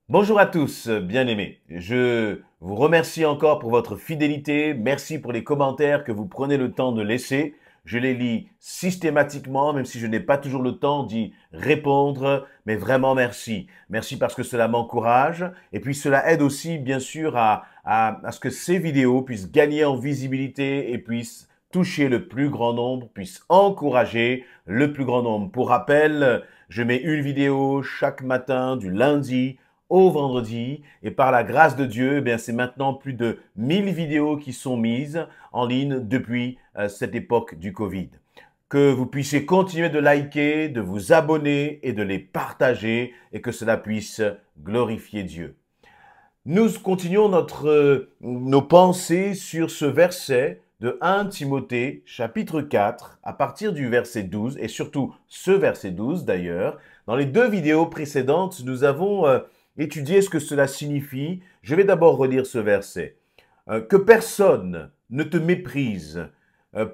Bonjour à tous, bien-aimés. Je vous remercie encore pour votre fidélité. Merci pour les commentaires que vous prenez le temps de laisser. Je les lis systématiquement, même si je n'ai pas toujours le temps d'y répondre. Mais vraiment merci. Merci parce que cela m'encourage. Et puis cela aide aussi, bien sûr, à ce que ces vidéos puissent gagner en visibilité et puissent toucher le plus grand nombre, puissent encourager le plus grand nombre. Pour rappel, je mets une vidéo chaque matin du lundi au vendredi et par la grâce de Dieu, eh bien, c'est maintenant plus de 1000 vidéos qui sont mises en ligne depuis cette époque du Covid. Que vous puissiez continuer de liker, de vous abonner et de les partager et que cela puisse glorifier Dieu. Nous continuons nos pensées sur ce verset de 1 Timothée chapitre 4 à partir du verset 12 et surtout ce verset 12 d'ailleurs. Dans les deux vidéos précédentes, nous avons étudié ce que cela signifie. Je vais d'abord relire ce verset. Que personne ne te méprise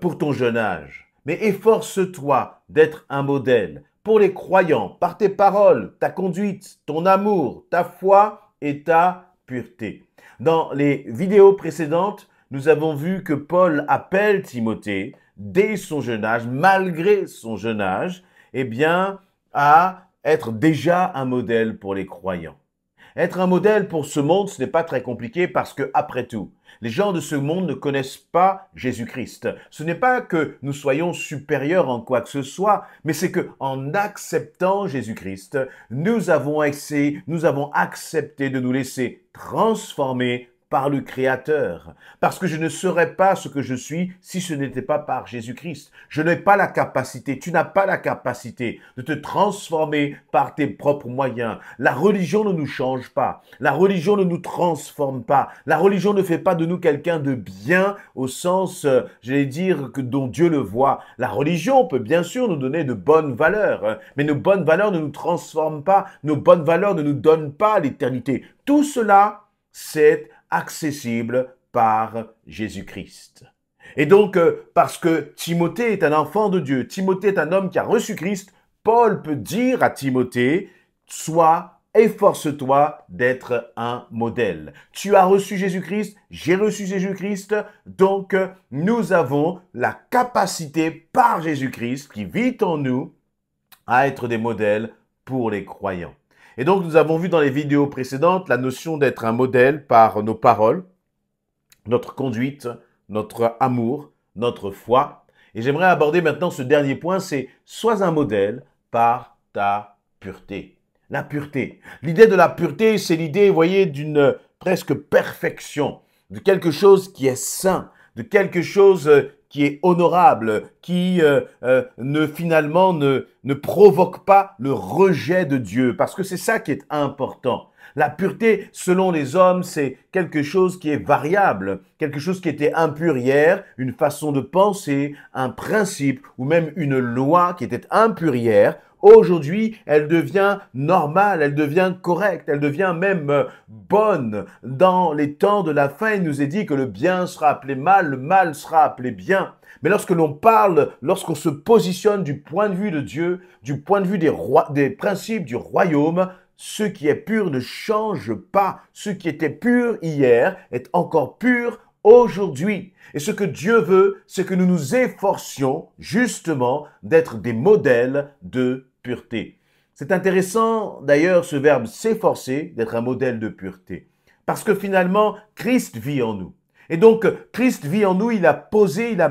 pour ton jeune âge, mais efforce-toi d'être un modèle pour les croyants par tes paroles, ta conduite, ton amour, ta foi et ta pureté. Dans les vidéos précédentes, nous avons vu que Paul appelle Timothée, dès son jeune âge, malgré son jeune âge, eh bien, à être déjà un modèle pour les croyants. Être un modèle pour ce monde, ce n'est pas très compliqué parce que, après tout, les gens de ce monde ne connaissent pas Jésus-Christ. Ce n'est pas que nous soyons supérieurs en quoi que ce soit, mais c'est que en acceptant Jésus-Christ, nous avons accepté de nous laisser transformer par le Créateur. Parce que je ne serais pas ce que je suis si ce n'était pas par Jésus-Christ. Je n'ai pas la capacité, tu n'as pas la capacité de te transformer par tes propres moyens. La religion ne nous change pas. La religion ne nous transforme pas. La religion ne fait pas de nous quelqu'un de bien au sens, j'allais dire, dont Dieu le voit. La religion peut bien sûr nous donner de bonnes valeurs, mais nos bonnes valeurs ne nous transforment pas. Nos bonnes valeurs ne nous donnent pas l'éternité. Tout cela, c'est accessible par Jésus-Christ. Et donc, parce que Timothée est un enfant de Dieu, Timothée est un homme qui a reçu Christ, Paul peut dire à Timothée, efforce-toi d'être un modèle. Tu as reçu Jésus-Christ, j'ai reçu Jésus-Christ, donc nous avons la capacité par Jésus-Christ qui vit en nous à être des modèles pour les croyants. Et donc, nous avons vu dans les vidéos précédentes la notion d'être un modèle par nos paroles, notre conduite, notre amour, notre foi. Et j'aimerais aborder maintenant ce dernier point, c'est sois un modèle par ta pureté. La pureté. L'idée de la pureté, c'est l'idée, vous voyez, d'une presque perfection, de quelque chose qui est saint, de quelque chose qui est honorable, qui finalement ne provoque pas le rejet de Dieu, parce que c'est ça qui est important. La pureté, selon les hommes, c'est quelque chose qui est variable, quelque chose qui était impur hier, une façon de penser, un principe ou même une loi qui était impure hier. Aujourd'hui, elle devient normale, elle devient correcte, elle devient même bonne. Dans les temps de la fin, il nous est dit que le bien sera appelé mal, le mal sera appelé bien. Mais lorsque l'on parle, lorsqu'on se positionne du point de vue de Dieu, du point de vue des principes du royaume, ce qui est pur ne change pas. Ce qui était pur hier est encore pur aujourd'hui. Et ce que Dieu veut, c'est que nous nous efforcions justement d'être des modèles de pureté. C'est intéressant d'ailleurs ce verbe s'efforcer d'être un modèle de pureté. Parce que finalement, Christ vit en nous. Et donc, Christ vit en nous, il a posé, il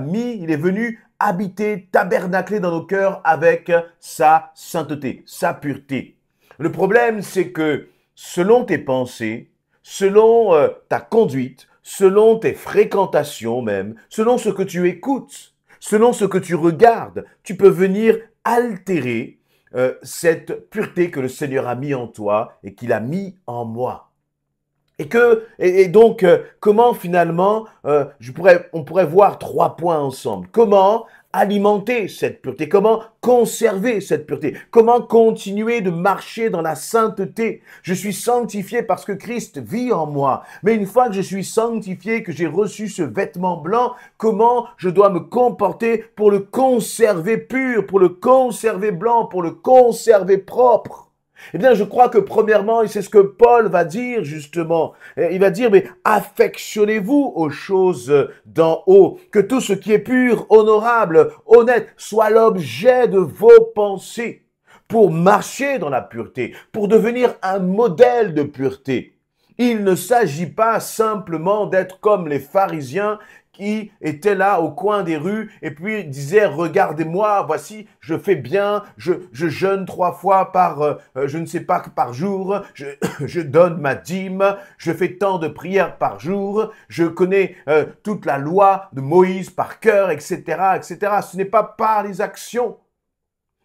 est venu habiter, tabernacler dans nos cœurs avec sa sainteté, sa pureté. Le problème, c'est que selon tes pensées, selon ta conduite, selon tes fréquentations même, selon ce que tu écoutes, selon ce que tu regardes, tu peux venir altérer cette pureté que le Seigneur a mis en toi et qu'il a mis en moi. Et donc, comment finalement, on pourrait voir 3 points ensemble. Comment alimenter cette pureté? Comment conserver cette pureté? Comment continuer de marcher dans la sainteté? Je suis sanctifié parce que Christ vit en moi. Mais une fois que je suis sanctifié, que j'ai reçu ce vêtement blanc, comment je dois me comporter pour le conserver pur, pour le conserver blanc, pour le conserver propre? Eh bien, je crois que premièrement, et c'est ce que Paul va dire justement, il va dire, mais affectionnez-vous aux choses d'en haut, que tout ce qui est pur, honorable, honnête, soit l'objet de vos pensées, pour marcher dans la pureté, pour devenir un modèle de pureté. Il ne s'agit pas simplement d'être comme les pharisiens qui étaient là au coin des rues et puis disaient, regardez-moi, voici, je fais bien, je jeûne 3 fois par, je ne sais pas, par jour, je donne ma dîme, je fais tant de prières par jour, je connais toute la loi de Moïse par cœur, etc., etc. Ce n'est pas par les actions.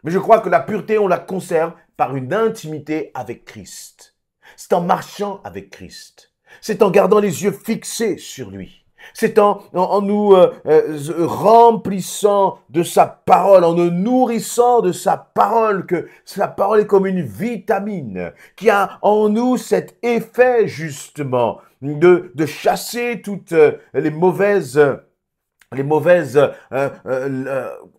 Mais je crois que la pureté, on la conserve par une intimité avec Christ. C'est en marchant avec Christ. C'est en gardant les yeux fixés sur lui. C'est en nous remplissant de sa parole, en nous nourrissant de sa parole, que sa parole est comme une vitamine qui a en nous cet effet justement de chasser toutes les mauvaises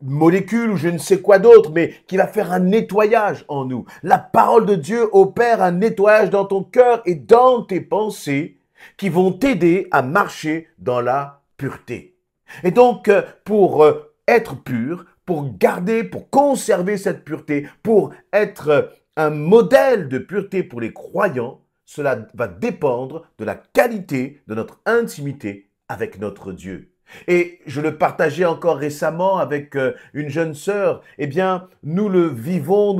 molécules ou je ne sais quoi d'autre, mais qui va faire un nettoyage en nous. La parole de Dieu opère un nettoyage dans ton cœur et dans tes pensées qui vont t'aider à marcher dans la pureté. Et donc, pour être pur, pour garder, pour conserver cette pureté, pour être un modèle de pureté pour les croyants, cela va dépendre de la qualité de notre intimité avec notre Dieu. Et je le partageais encore récemment avec une jeune sœur. Eh bien, nous le vivons,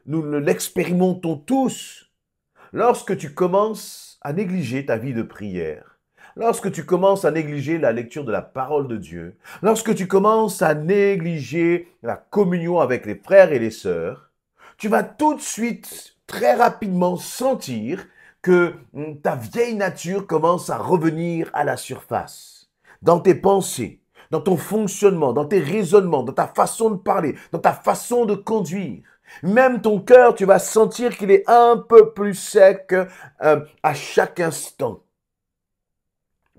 nous l'expérimentons tous. Lorsque tu commences à négliger ta vie de prière, lorsque tu commences à négliger la lecture de la parole de Dieu, lorsque tu commences à négliger la communion avec les frères et les sœurs, tu vas tout de suite, très rapidement sentir que ta vieille nature commence à revenir à la surface. Dans tes pensées, dans ton fonctionnement, dans tes raisonnements, dans ta façon de parler, dans ta façon de conduire. Même ton cœur, tu vas sentir qu'il est un peu plus sec à chaque instant.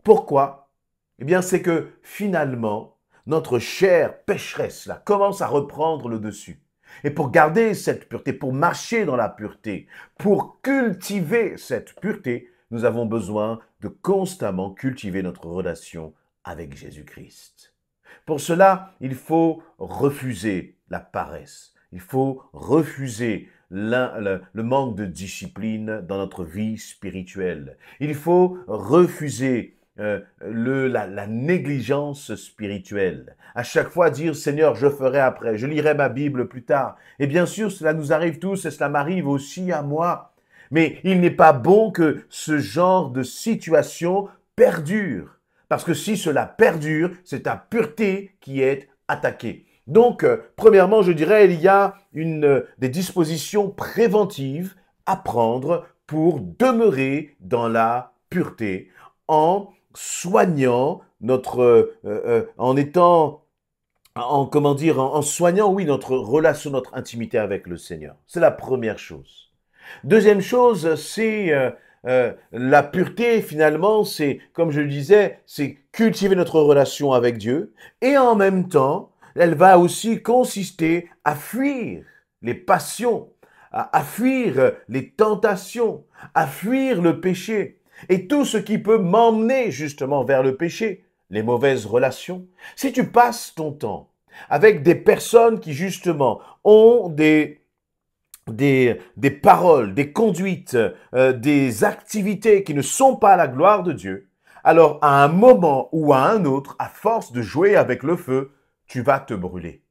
Pourquoi? Eh bien, c'est que finalement, notre chair pécheresse là, commence à reprendre le dessus. Et pour garder cette pureté, pour marcher dans la pureté, pour cultiver cette pureté, nous avons besoin de constamment cultiver notre relation avec Jésus-Christ. Pour cela, il faut refuser la paresse. Il faut refuser le manque de discipline dans notre vie spirituelle. Il faut refuser la négligence spirituelle. À chaque fois dire, Seigneur, je ferai après, je lirai ma Bible plus tard. Et bien sûr, cela nous arrive tous et cela m'arrive aussi à moi. Mais il n'est pas bon que ce genre de situation perdure. Parce que si cela perdure, c'est ta pureté qui est attaquée. Donc, premièrement, je dirais, il y a des dispositions préventives à prendre pour demeurer dans la pureté en soignant en soignant, oui, notre relation, notre intimité avec le Seigneur. C'est la première chose. Deuxième chose, c'est la pureté, finalement, c'est, comme je le disais, c'est cultiver notre relation avec Dieu. Et en même temps, elle va aussi consister à fuir les passions, à fuir les tentations, à fuir le péché. Et tout ce qui peut m'emmener justement vers le péché, les mauvaises relations. Si tu passes ton temps avec des personnes qui justement ont des paroles, des conduites, des activités qui ne sont pas à la gloire de Dieu, alors à un moment ou à un autre, à force de jouer avec le feu, tu vas te brûler.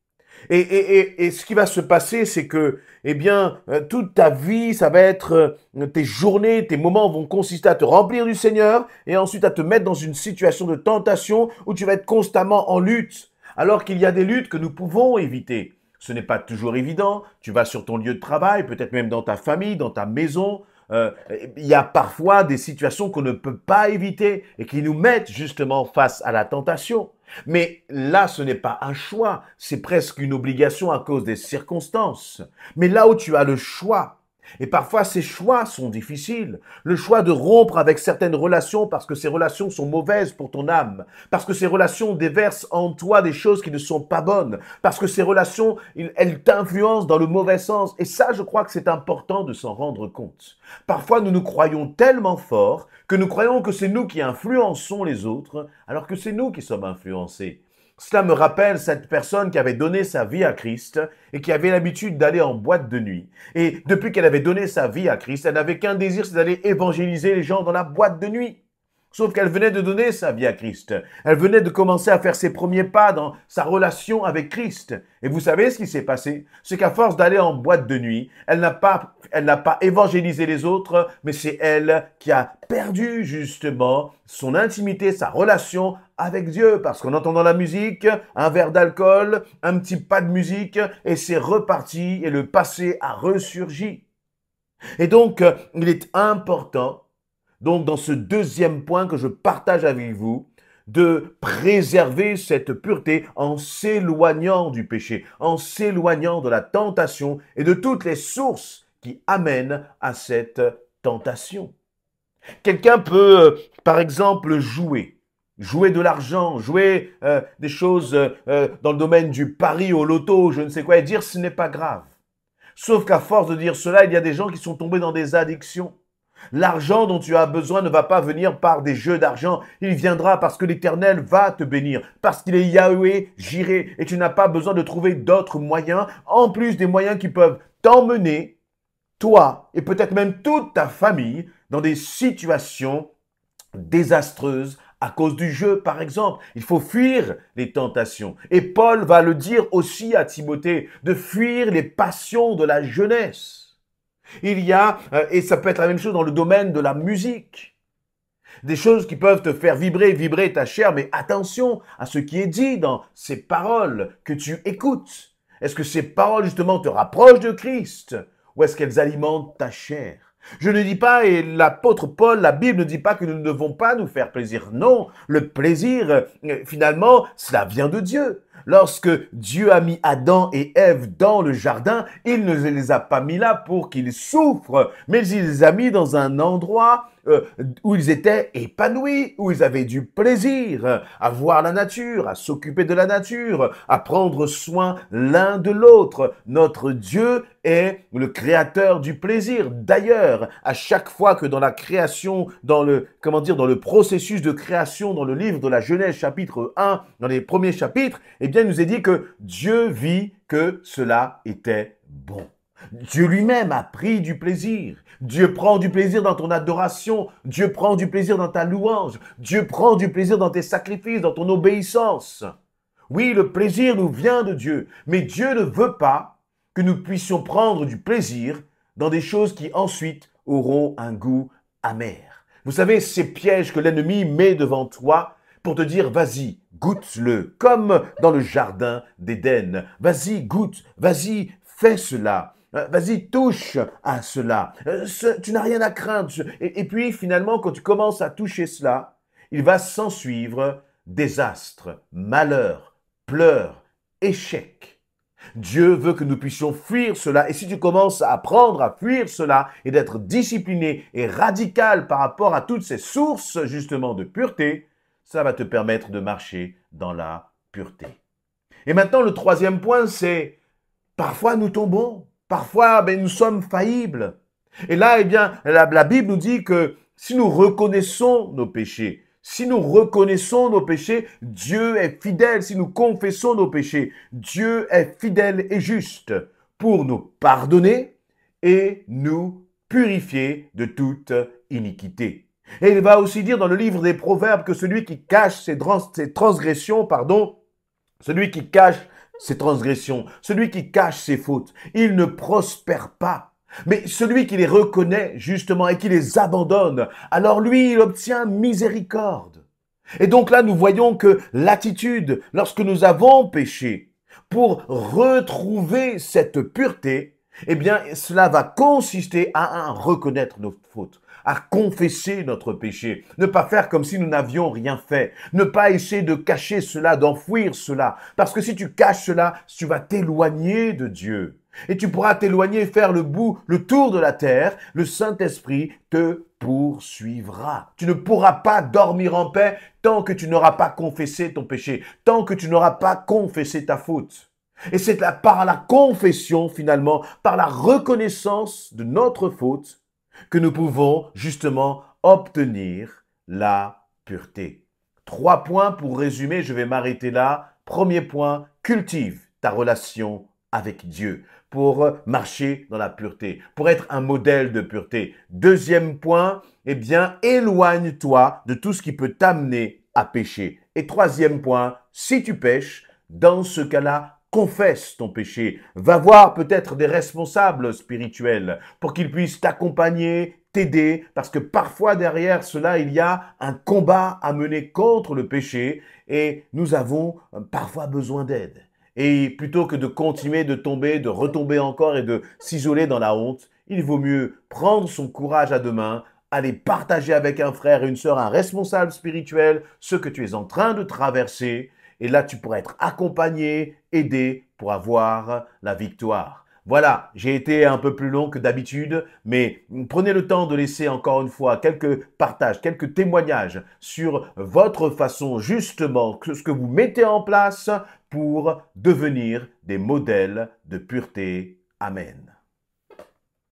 Et ce qui va se passer, c'est que, eh bien, toute ta vie, ça va être, tes journées, tes moments vont consister à te remplir du Seigneur et ensuite à te mettre dans une situation de tentation où tu vas être constamment en lutte, alors qu'il y a des luttes que nous pouvons éviter. Ce n'est pas toujours évident. Tu vas sur ton lieu de travail, peut-être même dans ta famille, dans ta maison. Il y a parfois des situations qu'on ne peut pas éviter et qui nous mettent justement face à la tentation. Mais là, ce n'est pas un choix, c'est presque une obligation à cause des circonstances. Mais là où tu as le choix, Et parfois, ces choix sont difficiles. Le choix de rompre avec certaines relations parce que ces relations sont mauvaises pour ton âme, parce que ces relations déversent en toi des choses qui ne sont pas bonnes, parce que ces relations, elles t'influencent dans le mauvais sens. Et ça, je crois que c'est important de s'en rendre compte. Parfois, nous nous croyons tellement forts que nous croyons que c'est nous qui influençons les autres, alors que c'est nous qui sommes influencés. Cela me rappelle cette personne qui avait donné sa vie à Christ et qui avait l'habitude d'aller en boîte de nuit. Et depuis qu'elle avait donné sa vie à Christ, elle n'avait qu'un désir, c'est d'aller évangéliser les gens dans la boîte de nuit. Sauf qu'elle venait de donner sa vie à Christ. Elle venait de commencer à faire ses premiers pas dans sa relation avec Christ. Et vous savez ce qui s'est passé? C'est qu'à force d'aller en boîte de nuit, elle n'a pas évangélisé les autres, mais c'est elle qui a perdu justement son intimité, sa relation avec Dieu. Parce qu'en entendant la musique, un verre d'alcool, un petit pas de musique, et c'est reparti et le passé a ressurgi. Et donc, il est important donc, dans ce deuxième point que je partage avec vous, de préserver cette pureté en s'éloignant du péché, en s'éloignant de la tentation et de toutes les sources qui amènent à cette tentation. Quelqu'un peut, par exemple, jouer de l'argent, jouer des choses dans le domaine du pari au loto, je ne sais quoi, et dire ce n'est pas grave. Sauf qu'à force de dire cela, il y a des gens qui sont tombés dans des addictions. L'argent dont tu as besoin ne va pas venir par des jeux d'argent. Il viendra parce que l'Éternel va te bénir, parce qu'il est Yahweh, Jireh, et tu n'as pas besoin de trouver d'autres moyens, en plus des moyens qui peuvent t'emmener, toi, et peut-être même toute ta famille, dans des situations désastreuses à cause du jeu, par exemple. Il faut fuir les tentations. Et Paul va le dire aussi à Timothée, de fuir les passions de la jeunesse. Il y a, et ça peut être la même chose dans le domaine de la musique, des choses qui peuvent te faire vibrer ta chair, mais attention à ce qui est dit dans ces paroles que tu écoutes. Est-ce que ces paroles justement te rapprochent de Christ ou est-ce qu'elles alimentent ta chair? Je ne dis pas, et l'apôtre Paul, la Bible ne dit pas que nous ne devons pas nous faire plaisir. Non, le plaisir, finalement, cela vient de Dieu. Lorsque Dieu a mis Adam et Ève dans le jardin, il ne les a pas mis là pour qu'ils souffrent, mais il les a mis dans un endroit où ils étaient épanouis, où ils avaient du plaisir à voir la nature, à s'occuper de la nature, à prendre soin l'un de l'autre. Notre Dieu est le créateur du plaisir. D'ailleurs, à chaque fois que dans la création, dans le processus de création, dans le livre de la Genèse chapitre 1, dans les premiers chapitres, eh bien, il nous est dit que Dieu vit que cela était bon. Dieu lui-même a pris du plaisir. Dieu prend du plaisir dans ton adoration. Dieu prend du plaisir dans ta louange. Dieu prend du plaisir dans tes sacrifices, dans ton obéissance. Oui, le plaisir nous vient de Dieu, mais Dieu ne veut pas que nous puissions prendre du plaisir dans des choses qui ensuite auront un goût amer. Vous savez, ces pièges que l'ennemi met devant toi pour te dire, vas-y, goûte-le, comme dans le jardin d'Éden. Vas-y, goûte, vas-y, fais cela. Vas-y, touche à cela. Tu n'as rien à craindre. Et puis, finalement, quand tu commences à toucher cela, il va s'ensuivre désastre, malheur, pleurs, échecs. Dieu veut que nous puissions fuir cela. Et si tu commences à apprendre à fuir cela et d'être discipliné et radical par rapport à toutes ces sources, justement, de pureté, ça va te permettre de marcher dans la pureté. Et maintenant, le troisième point, c'est parfois nous tombons. Parfois, nous sommes faillibles. Et là, eh bien, la Bible nous dit que si nous reconnaissons nos péchés, Dieu est fidèle. Si nous confessons nos péchés, Dieu est fidèle et juste pour nous pardonner et nous purifier de toute iniquité. Et il va aussi dire dans le livre des Proverbes que celui qui cache ses transgressions, celui qui cache ses fautes, il ne prospère pas. Mais celui qui les reconnaît justement et qui les abandonne, alors lui, il obtient miséricorde. Et donc là, nous voyons que l'attitude, lorsque nous avons péché, pour retrouver cette pureté, eh bien, cela va consister à reconnaître nos fautes, à confesser notre péché, ne pas faire comme si nous n'avions rien fait, ne pas essayer de cacher cela, d'enfouir cela, parce que si tu caches cela, tu vas t'éloigner de Dieu. Et tu pourras t'éloigner, faire le tour de la terre. Le Saint-Esprit te poursuivra. Tu ne pourras pas dormir en paix tant que tu n'auras pas confessé ton péché, tant que tu n'auras pas confessé ta faute. Et c'est par la confession, finalement, par la reconnaissance de notre faute, que nous pouvons justement obtenir la pureté. 3 points pour résumer, je vais m'arrêter là. Premier point, cultive ta relation avec Dieu pour marcher dans la pureté, pour être un modèle de pureté. Deuxième point, eh bien, éloigne-toi de tout ce qui peut t'amener à pécher. Et troisième point, si tu pêches, dans ce cas-là, confesse ton péché. Va voir peut-être des responsables spirituels pour qu'ils puissent t'accompagner, t'aider, parce que parfois derrière cela, il y a un combat à mener contre le péché et nous avons parfois besoin d'aide. Et plutôt que de continuer de tomber, de retomber encore et de s'isoler dans la honte, il vaut mieux prendre son courage à deux mains, aller partager avec un frère et une sœur, un responsable spirituel, ce que tu es en train de traverser. Et là, tu pourras être accompagné, aidé pour avoir la victoire. Voilà, j'ai été un peu plus long que d'habitude, mais prenez le temps de laisser encore une fois quelques partages, quelques témoignages sur votre façon justement, ce que vous mettez en place pour devenir des modèles de pureté. Amen.